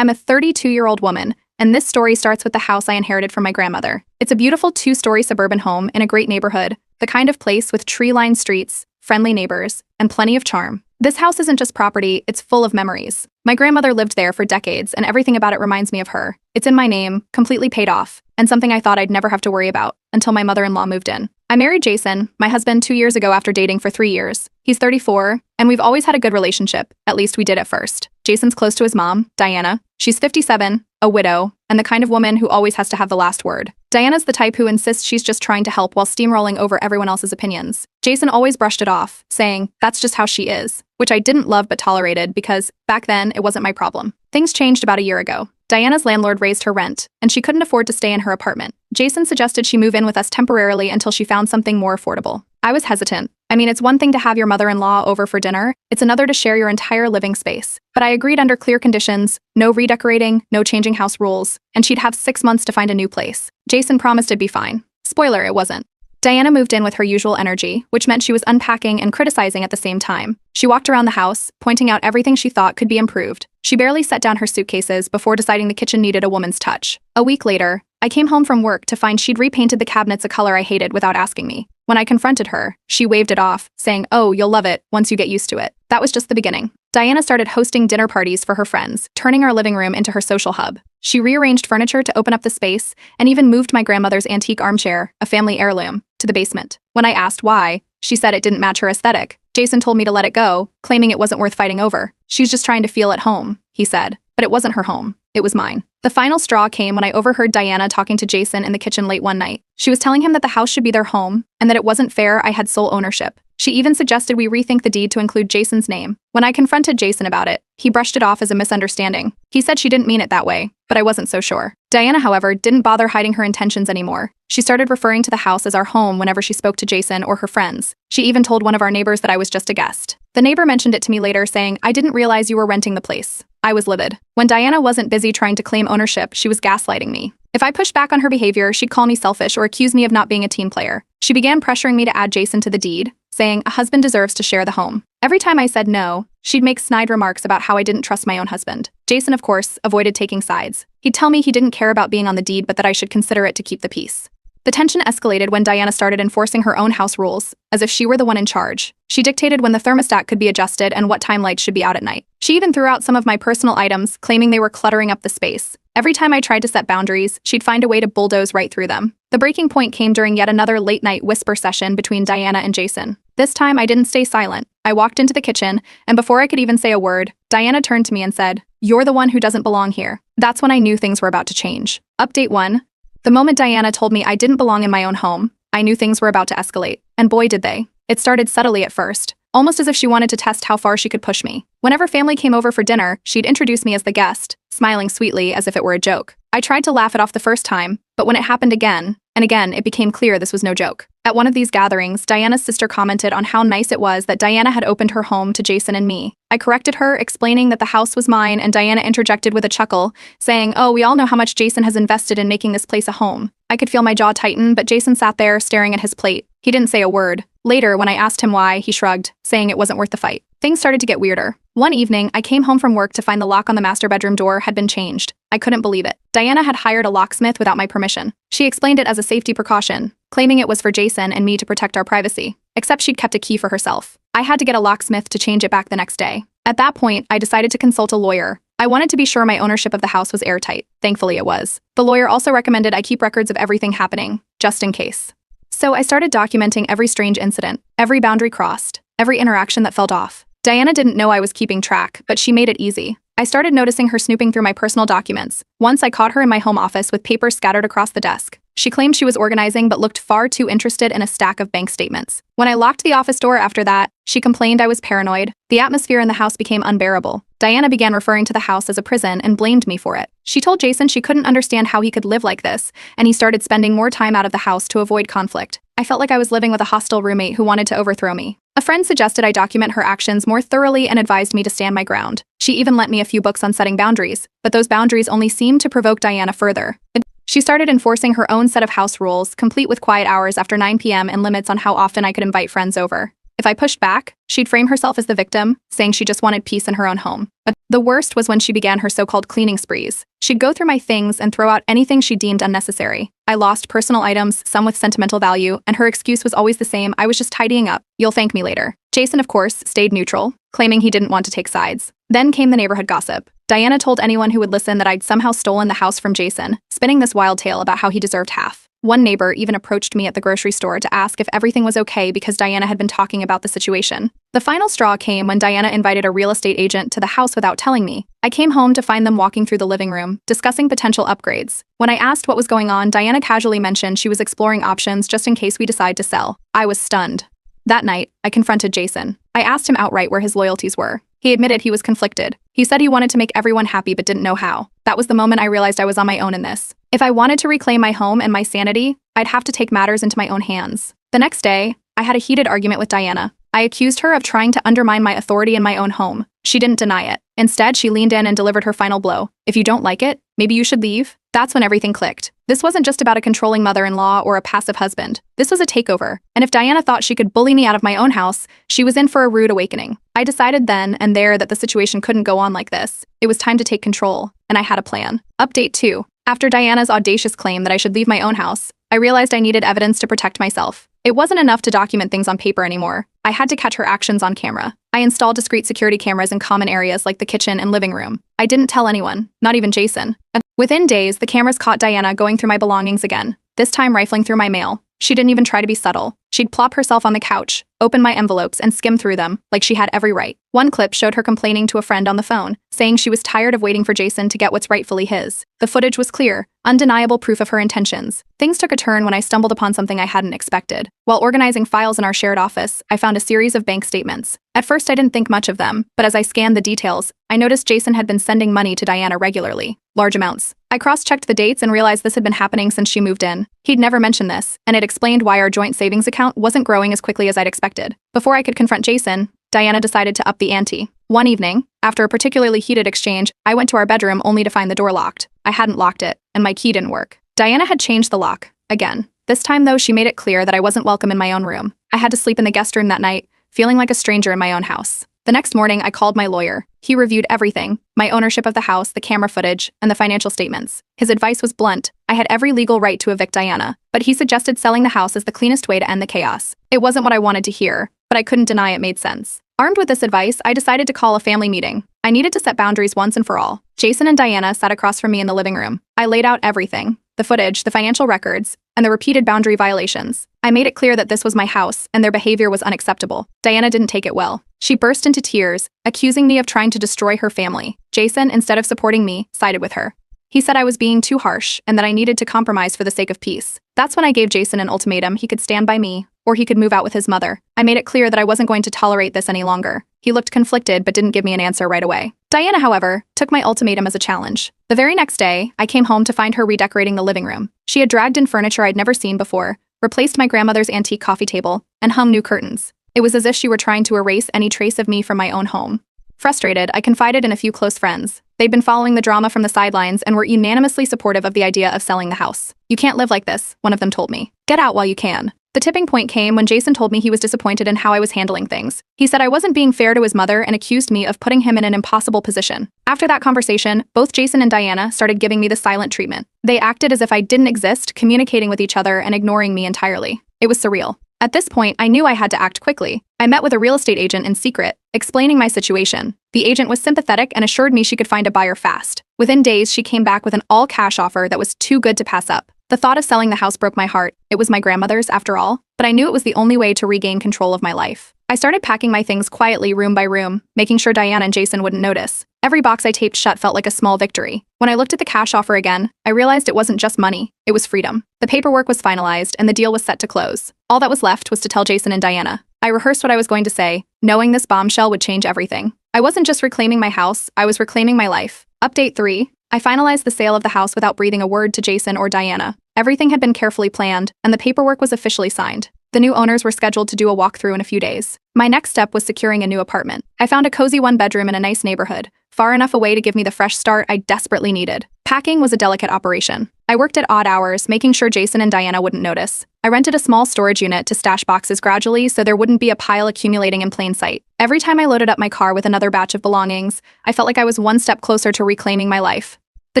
I'm a 32-year-old woman, and this story starts with the house I inherited from my grandmother. It's a beautiful 2-story suburban home in a great neighborhood, the kind of place with tree-lined streets, friendly neighbors, and plenty of charm. This house isn't just property, it's full of memories. My grandmother lived there for decades, and everything about it reminds me of her. It's in my name, completely paid off, and something I thought I'd never have to worry about until my mother-in-law moved in. I married Jason, my husband, 2 years ago after dating for 3 years. He's 34, and we've always had a good relationship, at least we did at first. Jason's close to his mom, Diana. She's 57, a widow, and the kind of woman who always has to have the last word. Diana's the type who insists she's just trying to help while steamrolling over everyone else's opinions. Jason always brushed it off, saying, "That's just how she is," which I didn't love but tolerated because, back then, it wasn't my problem. Things changed about a year ago. Diana's landlord raised her rent, and she couldn't afford to stay in her apartment. Jason suggested she move in with us temporarily until she found something more affordable. I was hesitant. I mean, it's one thing to have your mother-in-law over for dinner, it's another to share your entire living space. But I agreed under clear conditions: no redecorating, no changing house rules, and she'd have 6 months to find a new place. Jason promised it'd be fine. Spoiler, it wasn't. Diana moved in with her usual energy, which meant she was unpacking and criticizing at the same time. She walked around the house, pointing out everything she thought could be improved. She barely set down her suitcases before deciding the kitchen needed a woman's touch. A week later, I came home from work to find she'd repainted the cabinets a color I hated without asking me. When I confronted her, she waved it off, saying, "Oh, you'll love it once you get used to it." That was just the beginning. Diana started hosting dinner parties for her friends, turning our living room into her social hub. She rearranged furniture to open up the space, and even moved my grandmother's antique armchair, a family heirloom, to the basement. When I asked why, she said it didn't match her aesthetic. Jason told me to let it go, claiming it wasn't worth fighting over. "She's just trying to feel at home," he said. But it wasn't her home. It was mine. The final straw came when I overheard Diana talking to Jason in the kitchen late one night. She was telling him that the house should be their home, and that it wasn't fair I had sole ownership. She even suggested we rethink the deed to include Jason's name. When I confronted Jason about it, he brushed it off as a misunderstanding. He said she didn't mean it that way, but I wasn't so sure. Diana, however, didn't bother hiding her intentions anymore. She started referring to the house as our home whenever she spoke to Jason or her friends. She even told one of our neighbors that I was just a guest. The neighbor mentioned it to me later, saying, "I didn't realize you were renting the place." I was livid. When Diana wasn't busy trying to claim ownership, she was gaslighting me. If I pushed back on her behavior, she'd call me selfish or accuse me of not being a team player. She began pressuring me to add Jason to the deed, saying a husband deserves to share the home. Every time I said no, she'd make snide remarks about how I didn't trust my own husband. Jason, of course, avoided taking sides. He'd tell me he didn't care about being on the deed, but that I should consider it to keep the peace. The tension escalated when Diana started enforcing her own house rules, as if she were the one in charge. She dictated when the thermostat could be adjusted and what time lights should be out at night. She even threw out some of my personal items, claiming they were cluttering up the space. Every time I tried to set boundaries, she'd find a way to bulldoze right through them. The breaking point came during yet another late-night whisper session between Diana and Jason. This time, I didn't stay silent. I walked into the kitchen, and before I could even say a word, Diana turned to me and said, "You're the one who doesn't belong here." That's when I knew things were about to change. Update 1. The moment Diana told me I didn't belong in my own home, I knew things were about to escalate. And boy, did they. It started subtly at first, almost as if she wanted to test how far she could push me. Whenever family came over for dinner, she'd introduce me as the guest, smiling sweetly as if it were a joke. I tried to laugh it off the first time, but when it happened again and again, it became clear this was no joke. At one of these gatherings, Diana's sister commented on how nice it was that Diana had opened her home to Jason and me. I corrected her, explaining that the house was mine, and Diana interjected with a chuckle, saying, "Oh, we all know how much Jason has invested in making this place a home." I could feel my jaw tighten, but Jason sat there, staring at his plate. He didn't say a word. Later, when I asked him why, he shrugged, saying it wasn't worth the fight. Things started to get weirder. One evening, I came home from work to find the lock on the master bedroom door had been changed. I couldn't believe it. Diana had hired a locksmith without my permission. She explained it as a safety precaution, claiming it was for Jason and me to protect our privacy. Except she'd kept a key for herself. I had to get a locksmith to change it back the next day. At that point, I decided to consult a lawyer. I wanted to be sure my ownership of the house was airtight. Thankfully, it was. The lawyer also recommended I keep records of everything happening, just in case. So I started documenting every strange incident, every boundary crossed, every interaction that felt off. Diana didn't know I was keeping track, but she made it easy. I started noticing her snooping through my personal documents. Once I caught her in my home office with papers scattered across the desk. She claimed she was organizing but looked far too interested in a stack of bank statements. When I locked the office door after that, she complained I was paranoid. The atmosphere in the house became unbearable. Diana began referring to the house as a prison and blamed me for it. She told Jason she couldn't understand how he could live like this, and he started spending more time out of the house to avoid conflict. I felt like I was living with a hostile roommate who wanted to overthrow me. A friend suggested I document her actions more thoroughly and advised me to stand my ground. She even lent me a few books on setting boundaries, but those boundaries only seemed to provoke Diana further. She started enforcing her own set of house rules, complete with quiet hours after 9 p.m. and limits on how often I could invite friends over. If I pushed back, she'd frame herself as the victim, saying she just wanted peace in her own home. But the worst was when she began her so-called cleaning sprees. She'd go through my things and throw out anything she deemed unnecessary. I lost personal items, some with sentimental value, and her excuse was always the same: I was just tidying up. You'll thank me later. Jason, of course, stayed neutral, claiming he didn't want to take sides. Then came the neighborhood gossip. Diana told anyone who would listen that I'd somehow stolen the house from Jason, spinning this wild tale about how he deserved half. One neighbor even approached me at the grocery store to ask if everything was okay because Diana had been talking about the situation. The final straw came when Diana invited a real estate agent to the house without telling me. I came home to find them walking through the living room, discussing potential upgrades. When I asked what was going on, Diana casually mentioned she was exploring options just in case we decide to sell. I was stunned. That night, I confronted Jason. I asked him outright where his loyalties were. He admitted he was conflicted. He said he wanted to make everyone happy but didn't know how. That was the moment I realized I was on my own in this. If I wanted to reclaim my home and my sanity, I'd have to take matters into my own hands. The next day, I had a heated argument with Diana. I accused her of trying to undermine my authority in my own home. She didn't deny it. Instead, she leaned in and delivered her final blow. If you don't like it, maybe you should leave. That's when everything clicked. This wasn't just about a controlling mother-in-law or a passive husband. This was a takeover. And if Diana thought she could bully me out of my own house, she was in for a rude awakening. I decided then and there that the situation couldn't go on like this. It was time to take control, and I had a plan. Update 2. After Diana's audacious claim that I should leave my own house, I realized I needed evidence to protect myself. It wasn't enough to document things on paper anymore. I had to catch her actions on camera. I installed discreet security cameras in common areas like the kitchen and living room. I didn't tell anyone, not even Jason. Within days, the cameras caught Diana going through my belongings again, this time rifling through my mail. She didn't even try to be subtle. She'd plop herself on the couch, open my envelopes, and skim through them, like she had every right. One clip showed her complaining to a friend on the phone, saying she was tired of waiting for Jason to get what's rightfully his. The footage was clear, undeniable proof of her intentions. Things took a turn when I stumbled upon something I hadn't expected. While organizing files in our shared office, I found a series of bank statements. At first, I didn't think much of them, but as I scanned the details, I noticed Jason had been sending money to Diana regularly, large amounts. I cross-checked the dates and realized this had been happening since she moved in. He'd never mentioned this, and it explained why our joint savings account wasn't growing as quickly as I'd expected. Before I could confront Jason, Diana decided to up the ante. One evening, after a particularly heated exchange, I went to our bedroom only to find the door locked. I hadn't locked it, and my key didn't work. Diana had changed the lock, again. This time, though, she made it clear that I wasn't welcome in my own room. I had to sleep in the guest room that night, feeling like a stranger in my own house. The next morning, I called my lawyer. He reviewed everything: my ownership of the house, the camera footage, and the financial statements. His advice was blunt. I had every legal right to evict Diana, but he suggested selling the house as the cleanest way to end the chaos. It wasn't what I wanted to hear, but I couldn't deny it made sense. Armed with this advice, I decided to call a family meeting. I needed to set boundaries once and for all. Jason and Diana sat across from me in the living room. I laid out everything: the footage, the financial records, and the repeated boundary violations. I made it clear that this was my house, and their behavior was unacceptable. Diana didn't take it well. She burst into tears, accusing me of trying to destroy her family. Jason, instead of supporting me, sided with her. He said I was being too harsh, and that I needed to compromise for the sake of peace. That's when I gave Jason an ultimatum: he could stand by me, or he could move out with his mother. I made it clear that I wasn't going to tolerate this any longer. He looked conflicted but didn't give me an answer right away. Diana, however, took my ultimatum as a challenge. The very next day, I came home to find her redecorating the living room. She had dragged in furniture I'd never seen before, replaced my grandmother's antique coffee table, and hung new curtains. It was as if she were trying to erase any trace of me from my own home. Frustrated, I confided in a few close friends. They'd been following the drama from the sidelines and were unanimously supportive of the idea of selling the house. "You can't live like this," one of them told me. "Get out while you can." The tipping point came when Jason told me he was disappointed in how I was handling things. He said I wasn't being fair to his mother and accused me of putting him in an impossible position. After that conversation, both Jason and Diana started giving me the silent treatment. They acted as if I didn't exist, communicating with each other and ignoring me entirely. It was surreal. At this point, I knew I had to act quickly. I met with a real estate agent in secret, explaining my situation. The agent was sympathetic and assured me she could find a buyer fast. Within days, she came back with an all-cash offer that was too good to pass up. The thought of selling the house broke my heart. It was my grandmother's, after all, but I knew it was the only way to regain control of my life. I started packing my things quietly, room by room, making sure Diana and Jason wouldn't notice. Every box I taped shut felt like a small victory. When I looked at the cash offer again, I realized it wasn't just money, it was freedom. The paperwork was finalized and the deal was set to close. All that was left was to tell Jason and Diana. I rehearsed what I was going to say, knowing this bombshell would change everything. I wasn't just reclaiming my house, I was reclaiming my life. Update 3. I finalized the sale of the house without breathing a word to Jason or Diana. Everything had been carefully planned, and the paperwork was officially signed. The new owners were scheduled to do a walkthrough in a few days. My next step was securing a new apartment. I found a cozy one-bedroom in a nice neighborhood, far enough away to give me the fresh start I desperately needed. Packing was a delicate operation. I worked at odd hours, making sure Jason and Diana wouldn't notice. I rented a small storage unit to stash boxes gradually so there wouldn't be a pile accumulating in plain sight. Every time I loaded up my car with another batch of belongings, I felt like I was one step closer to reclaiming my life. The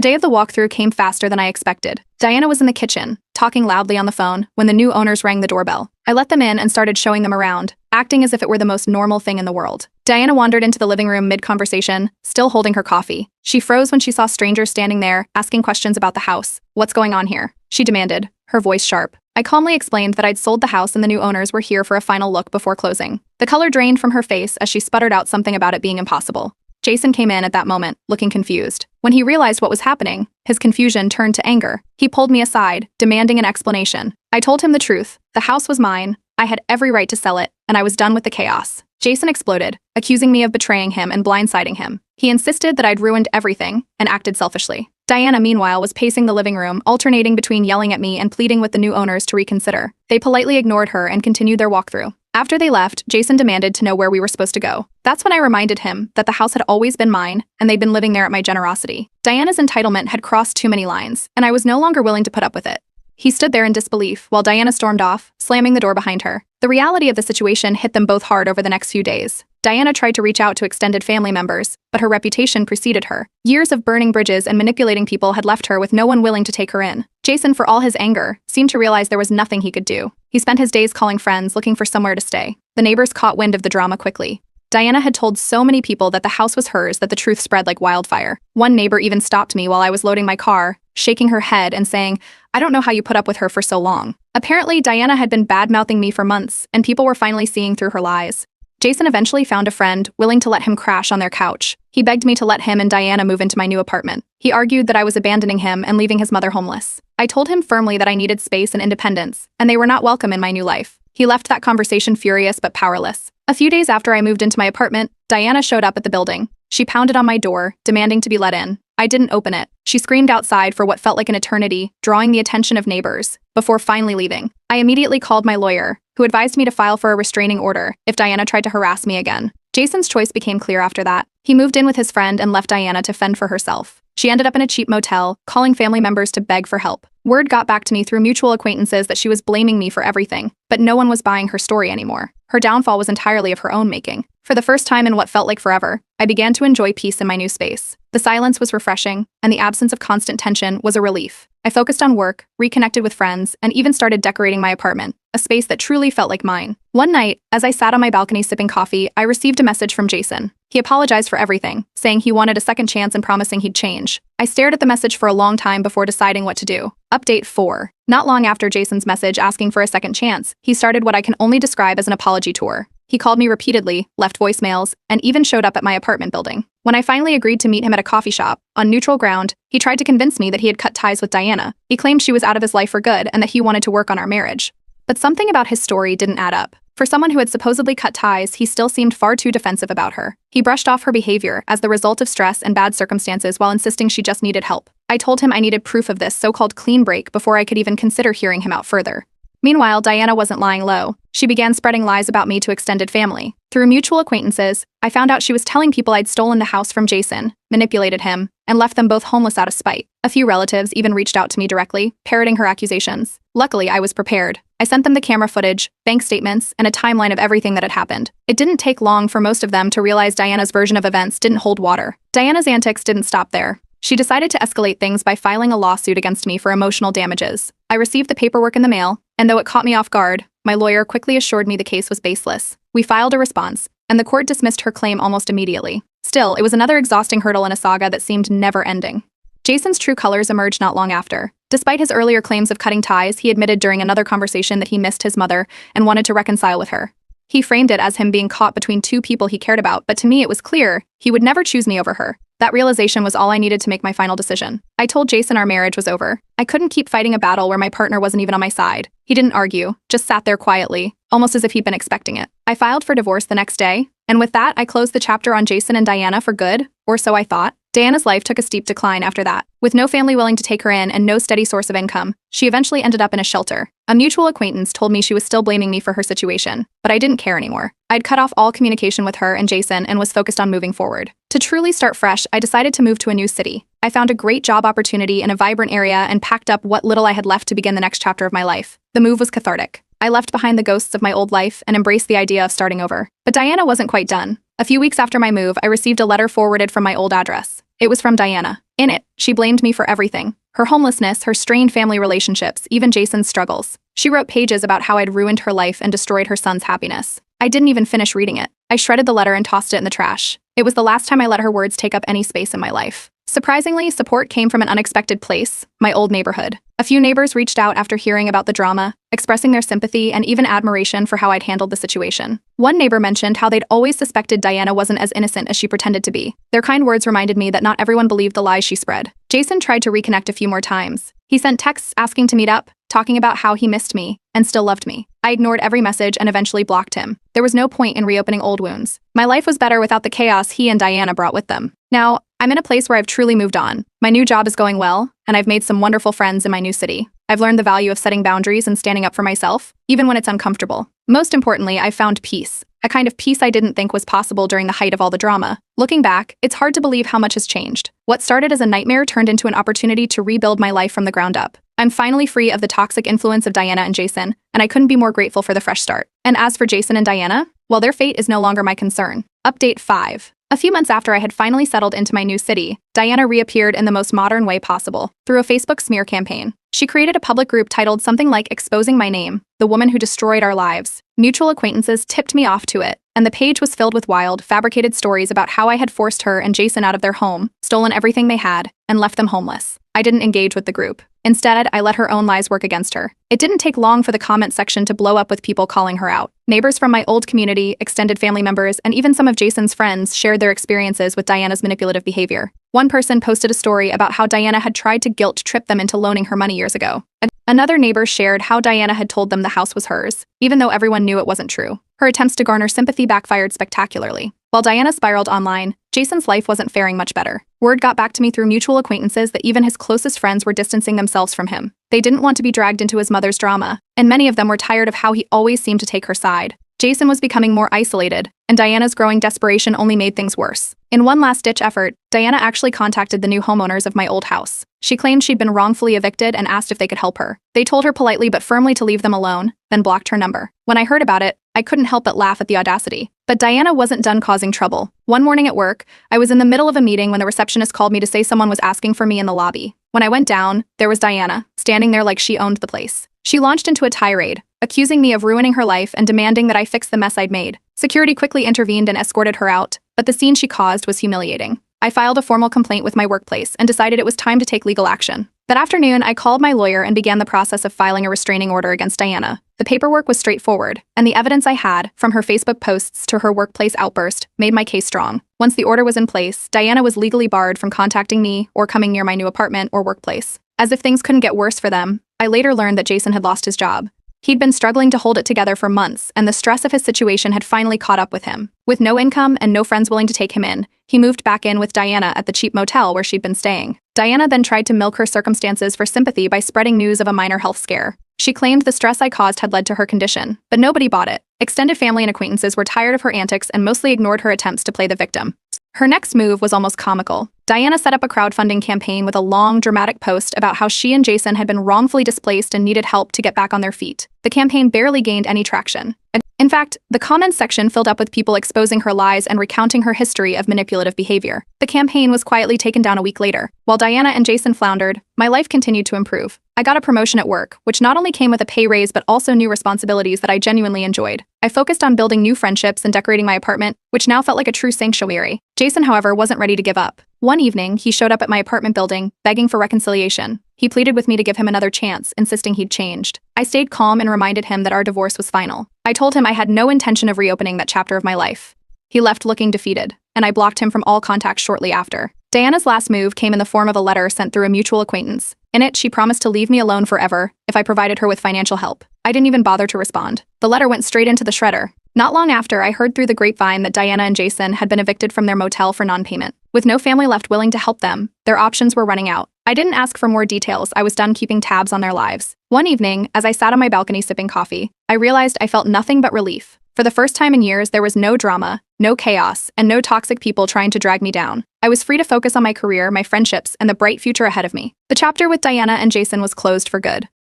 day of the walkthrough came faster than I expected. Diana was in the kitchen, talking loudly on the phone, when the new owners rang the doorbell. I let them in and started showing them around, acting as if it were the most normal thing in the world. Diana wandered into the living room mid-conversation, still holding her coffee. She froze when she saw strangers standing there, asking questions about the house. "What's going on here?" she demanded, her voice sharp. I calmly explained that I'd sold the house and the new owners were here for a final look before closing. The color drained from her face as she sputtered out something about it being impossible. Jason came in at that moment, looking confused. When he realized what was happening, his confusion turned to anger. He pulled me aside, demanding an explanation. I told him the truth. The house was mine, I had every right to sell it, and I was done with the chaos. Jason exploded, accusing me of betraying him and blindsiding him. He insisted that I'd ruined everything and acted selfishly. Diana, meanwhile, was pacing the living room, alternating between yelling at me and pleading with the new owners to reconsider. They politely ignored her and continued their walkthrough. After they left, Jason demanded to know where we were supposed to go. That's when I reminded him that the house had always been mine, and they'd been living there at my generosity. Diana's entitlement had crossed too many lines, and I was no longer willing to put up with it. He stood there in disbelief while Diana stormed off, slamming the door behind her. The reality of the situation hit them both hard over the next few days. Diana tried to reach out to extended family members, but her reputation preceded her. Years of burning bridges and manipulating people had left her with no one willing to take her in. Jason, for all his anger, seemed to realize there was nothing he could do. He spent his days calling friends, looking for somewhere to stay. The neighbors caught wind of the drama quickly. Diana had told so many people that the house was hers that the truth spread like wildfire. One neighbor even stopped me while I was loading my car, shaking her head and saying, "I don't know how you put up with her for so long." Apparently, Diana had been bad-mouthing me for months, and people were finally seeing through her lies. Jason eventually found a friend willing to let him crash on their couch. He begged me to let him and Diana move into my new apartment. He argued that I was abandoning him and leaving his mother homeless. I told him firmly that I needed space and independence, and they were not welcome in my new life. He left that conversation furious but powerless. A few days after I moved into my apartment, Diana showed up at the building. She pounded on my door, demanding to be let in. I didn't open it. She screamed outside for what felt like an eternity, drawing the attention of neighbors, before finally leaving. I immediately called my lawyer, who advised me to file for a restraining order if Diana tried to harass me again. Jason's choice became clear after that. He moved in with his friend and left Diana to fend for herself. She ended up in a cheap motel, calling family members to beg for help. Word got back to me through mutual acquaintances that she was blaming me for everything, but no one was buying her story anymore. Her downfall was entirely of her own making. For the first time in what felt like forever, I began to enjoy peace in my new space. The silence was refreshing, and the absence of constant tension was a relief. I focused on work, reconnected with friends, and even started decorating my apartment, a space that truly felt like mine. One night, as I sat on my balcony sipping coffee, I received a message from Jason. He apologized for everything, saying he wanted a second chance and promising he'd change. I stared at the message for a long time before deciding what to do. Update 4. Not long after Jason's message asking for a second chance, he started what I can only describe as an apology tour. He called me repeatedly, left voicemails, and even showed up at my apartment building. When I finally agreed to meet him at a coffee shop, on neutral ground, he tried to convince me that he had cut ties with Diana. He claimed she was out of his life for good and that he wanted to work on our marriage. But something about his story didn't add up. For someone who had supposedly cut ties, he still seemed far too defensive about her. He brushed off her behavior as the result of stress and bad circumstances while insisting she just needed help. I told him I needed proof of this so-called clean break before I could even consider hearing him out further. Meanwhile, Diana wasn't lying low. She began spreading lies about me to extended family. Through mutual acquaintances, I found out she was telling people I'd stolen the house from Jason, manipulated him, and left them both homeless out of spite. A few relatives even reached out to me directly, parroting her accusations. Luckily, I was prepared. I sent them the camera footage, bank statements, and a timeline of everything that had happened. It didn't take long for most of them to realize Diana's version of events didn't hold water. Diana's antics didn't stop there. She decided to escalate things by filing a lawsuit against me for emotional damages. I received the paperwork in the mail, and though it caught me off guard, my lawyer quickly assured me the case was baseless. We filed a response, and the court dismissed her claim almost immediately. Still, it was another exhausting hurdle in a saga that seemed never-ending. Jason's true colors emerged not long after. Despite his earlier claims of cutting ties, he admitted during another conversation that he missed his mother and wanted to reconcile with her. He framed it as him being caught between two people he cared about, but to me it was clear he would never choose me over her. That realization was all I needed to make my final decision. I told Jason our marriage was over. I couldn't keep fighting a battle where my partner wasn't even on my side. He didn't argue, just sat there quietly, almost as if he'd been expecting it. I filed for divorce the next day, and with that, I closed the chapter on Jason and Diana for good, or so I thought. Diana's life took a steep decline after that. With no family willing to take her in and no steady source of income, she eventually ended up in a shelter. A mutual acquaintance told me she was still blaming me for her situation, but I didn't care anymore. I'd cut off all communication with her and Jason and was focused on moving forward. To truly start fresh, I decided to move to a new city. I found a great job opportunity in a vibrant area and packed up what little I had left to begin the next chapter of my life. The move was cathartic. I left behind the ghosts of my old life and embraced the idea of starting over. But Diana wasn't quite done. A few weeks after my move, I received a letter forwarded from my old address. It was from Diana. In it, she blamed me for everything. Her homelessness, her strained family relationships, even Jason's struggles. She wrote pages about how I'd ruined her life and destroyed her son's happiness. I didn't even finish reading it. I shredded the letter and tossed it in the trash. It was the last time I let her words take up any space in my life. Surprisingly, support came from an unexpected place, my old neighborhood. A few neighbors reached out after hearing about the drama, expressing their sympathy and even admiration for how I'd handled the situation. One neighbor mentioned how they'd always suspected Diana wasn't as innocent as she pretended to be. Their kind words reminded me that not everyone believed the lies she spread. Jason tried to reconnect a few more times. He sent texts asking to meet up, talking about how he missed me and still loved me. I ignored every message and eventually blocked him. There was no point in reopening old wounds. My life was better without the chaos he and Diana brought with them. Now, I'm in a place where I've truly moved on. My new job is going well, and I've made some wonderful friends in my new city. I've learned the value of setting boundaries and standing up for myself, even when it's uncomfortable. Most importantly, I've found peace. A kind of peace I didn't think was possible during the height of all the drama. Looking back, it's hard to believe how much has changed. What started as a nightmare turned into an opportunity to rebuild my life from the ground up. I'm finally free of the toxic influence of Diana and Jason, and I couldn't be more grateful for the fresh start. And as for Jason and Diana, well, their fate is no longer my concern. Update 5. A few months after I had finally settled into my new city, Diana reappeared in the most modern way possible, through a Facebook smear campaign. She created a public group titled something like Exposing My Name, the woman who destroyed our lives. Mutual acquaintances tipped me off to it, and the page was filled with wild, fabricated stories about how I had forced her and Jason out of their home, stolen everything they had, and left them homeless. I didn't engage with the group. Instead, I let her own lies work against her. It didn't take long for the comment section to blow up with people calling her out. Neighbors from my old community, extended family members, and even some of Jason's friends shared their experiences with Diana's manipulative behavior. One person posted a story about how Diana had tried to guilt trip them into loaning her money years ago. Another neighbor shared how Diana had told them the house was hers, even though everyone knew it wasn't true. Her attempts to garner sympathy backfired spectacularly. While Diana spiraled online, Jason's life wasn't faring much better. Word got back to me through mutual acquaintances that even his closest friends were distancing themselves from him. They didn't want to be dragged into his mother's drama, and many of them were tired of how he always seemed to take her side. Jason was becoming more isolated, and Diana's growing desperation only made things worse. In one last-ditch effort, Diana actually contacted the new homeowners of my old house. She claimed she'd been wrongfully evicted and asked if they could help her. They told her politely but firmly to leave them alone, then blocked her number. When I heard about it, I couldn't help but laugh at the audacity. But Diana wasn't done causing trouble. One morning at work, I was in the middle of a meeting when the receptionist called me to say someone was asking for me in the lobby. When I went down, there was Diana, standing there like she owned the place. She launched into a tirade, accusing me of ruining her life and demanding that I fix the mess I'd made. Security quickly intervened and escorted her out, but the scene she caused was humiliating. I filed a formal complaint with my workplace and decided it was time to take legal action. That afternoon, I called my lawyer and began the process of filing a restraining order against Diana. The paperwork was straightforward, and the evidence I had, from her Facebook posts to her workplace outburst, made my case strong. Once the order was in place, Diana was legally barred from contacting me or coming near my new apartment or workplace. As if things couldn't get worse for them, I later learned that Jason had lost his job. He'd been struggling to hold it together for months, and the stress of his situation had finally caught up with him. With no income and no friends willing to take him in, he moved back in with Diana at the cheap motel where she'd been staying. Diana then tried to milk her circumstances for sympathy by spreading news of a minor health scare. She claimed the stress I caused had led to her condition, but nobody bought it. Extended family and acquaintances were tired of her antics and mostly ignored her attempts to play the victim. Her next move was almost comical. Diana set up a crowdfunding campaign with a long, dramatic post about how she and Jason had been wrongfully displaced and needed help to get back on their feet. The campaign barely gained any traction. In fact, the comments section filled up with people exposing her lies and recounting her history of manipulative behavior. The campaign was quietly taken down a week later. While Diana and Jason floundered, my life continued to improve. I got a promotion at work, which not only came with a pay raise but also new responsibilities that I genuinely enjoyed. I focused on building new friendships and decorating my apartment, which now felt like a true sanctuary. Jason, however, wasn't ready to give up. One evening, he showed up at my apartment building, begging for reconciliation. He pleaded with me to give him another chance, insisting he'd changed. I stayed calm and reminded him that our divorce was final. I told him I had no intention of reopening that chapter of my life. He left looking defeated, and I blocked him from all contact shortly after. Diana's last move came in the form of a letter sent through a mutual acquaintance. In it, she promised to leave me alone forever if I provided her with financial help. I didn't even bother to respond. The letter went straight into the shredder. Not long after, I heard through the grapevine that Diana and Jason had been evicted from their motel for non-payment. With no family left willing to help them, their options were running out. I didn't ask for more details, I was done keeping tabs on their lives. One evening, as I sat on my balcony sipping coffee, I realized I felt nothing but relief. For the first time in years, there was no drama, no chaos, and no toxic people trying to drag me down. I was free to focus on my career, my friendships, and the bright future ahead of me. The chapter with Diana and Jason was closed for good.